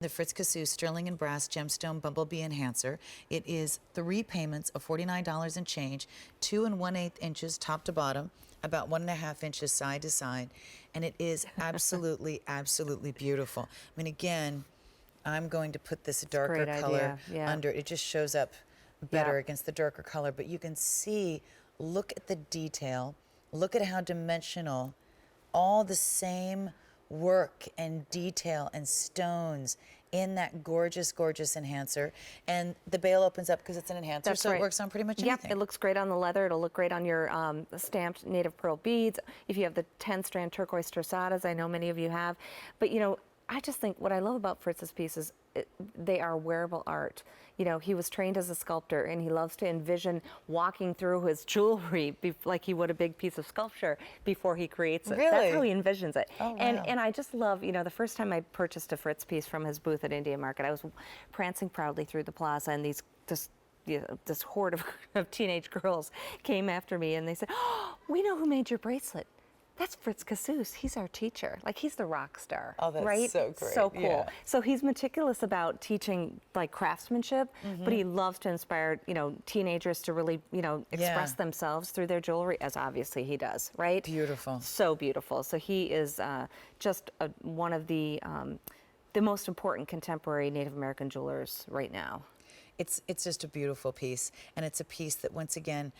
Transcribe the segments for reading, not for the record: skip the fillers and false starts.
The Fritz Casuse Sterling and Brass Gemstone Bumblebee Enhancer. It is 3 payments of $49 and change, 2 1/8 inches top to bottom, about 1.5 inches side to side, and it is absolutely, absolutely beautiful. I mean, again, I'm going to put this darker color under it. It just shows up better against the darker color, but you can see, look at the detail, look at how dimensional, all the same work and detail and stones in that gorgeous, gorgeous enhancer. And the bail opens up because it's an enhancer, so it works on pretty much anything. Yep, it looks great on the leather. It'll look great on your stamped native pearl beads. If you have the 10-strand turquoise tersadas, I know many of you have. But, you know, I just think what I love about Fritz's pieces, they are wearable art. You know, he was trained as a sculptor, and he loves to envision walking through his jewelry like he would a big piece of sculpture before he creates it. Really? That's how he envisions it. Oh, wow. And I just love, you know, the first time I purchased a Fritz piece from his booth at Indian Market, I was prancing proudly through the plaza, and this horde of teenage girls came after me, and they said, "Oh, we know who made your bracelet. That's Fritz Casuse. He's our teacher. Like, he's the rock star." Oh, that's right? so great. So cool. Yeah. So he's meticulous about teaching, like, craftsmanship, but he loves to inspire, you know, teenagers to really, you know, express themselves through their jewelry, as obviously he does, right? Beautiful. So beautiful. So he is just one of the most important contemporary Native American jewelers right now. It's just a beautiful piece, and it's a piece that, once again,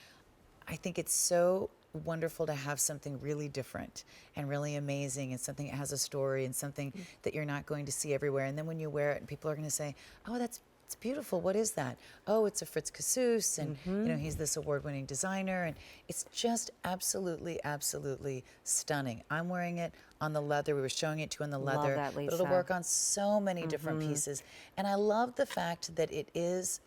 I think it's so wonderful to have something really different and really amazing, and something that has a story, and something that you're not going to see everywhere. And then when you wear it, and people are going to say, "Oh, it's beautiful. What is that?" "Oh, it's a Fritz Casuse, and you know, he's this award-winning designer." And it's just absolutely, absolutely stunning. I'm wearing it on the leather. We were showing it to you on the leather, Love that, Lisa. but it'll work on so many different pieces. And I love the fact that it is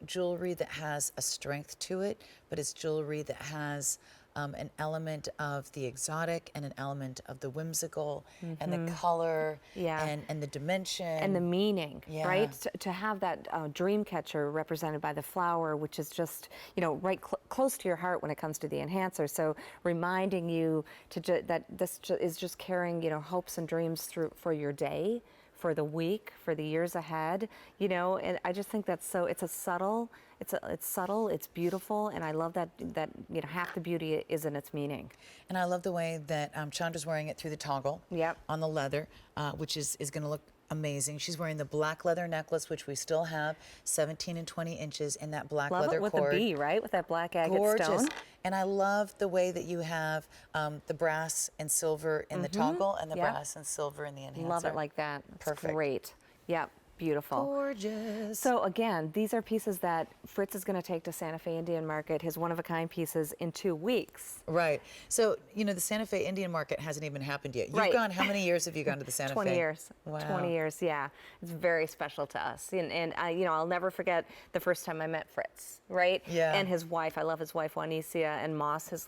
jewelry that has a strength to it, but it's jewelry that has an element of the exotic and an element of the whimsical, and the color, and the dimension. And the meaning, right? To have that dream catcher represented by the flower, which is just, you know, right close to your heart when it comes to the enhancer. So reminding you that this is just carrying, you know, hopes and dreams through for your day, for the week, for the years ahead, you know. And I just think that's so, it's subtle, it's beautiful, and I love that you know, half the beauty is in its meaning. And I love the way that Chandra's wearing it through the toggle on the leather, which is going to look amazing. She's wearing the black leather necklace, which we still have, 17 and 20 inches in that black leather cord. Love it with the bee, right? With that black agate stone. And I love the way that you have the brass and silver in the toggle, and the brass and silver in the enhancer. Love it like that. It's perfect. Great. Yep. Beautiful. Gorgeous. So again, these are pieces that Fritz is going to take to Santa Fe Indian Market, his one-of-a-kind pieces, in 2 weeks. Right. So, you know, the Santa Fe Indian Market hasn't even happened yet. You've gone, how many years have you gone to the Santa Fe? 20 years. Wow. 20 years, yeah. It's very special to us. And you know, I'll never forget the first time I met Fritz, right? Yeah. And his wife. I love his wife, Juanicia, and Moss, his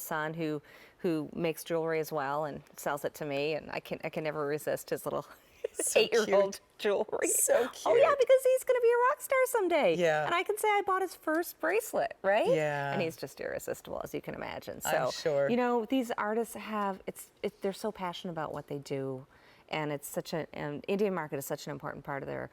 son, who makes jewelry as well and sells it to me, and I can never resist his little so 8-year-old jewelry. So cute. Oh yeah, because he's going to be a rock star someday. Yeah. And I can say I bought his first bracelet, right? Yeah. And he's just irresistible, as you can imagine. So, I'm sure. you know, these artists they're so passionate about what they do, and it's such Indian Market is such an important part of their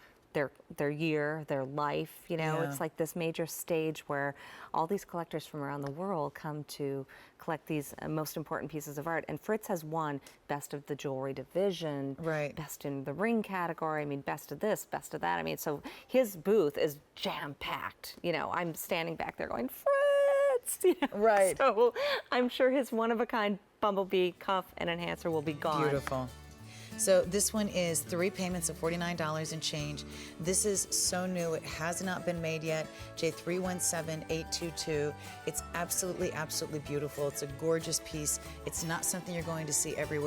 year, their life, you know. It's like this major stage where all these collectors from around the world come to collect these most important pieces of art. And Fritz has won Best of the Jewelry Division, Best in the Ring category, I mean, Best of this, Best of that. I mean, so his booth is jam-packed. You know, I'm standing back there going, Fritz! You know? Right. So I'm sure his one-of-a-kind Bumblebee cuff and enhancer will be gone. Beautiful. So this one is 3 payments of $49 and change. This is so new. It has not been made yet. J317822. It's absolutely, absolutely beautiful. It's a gorgeous piece. It's not something you're going to see everywhere.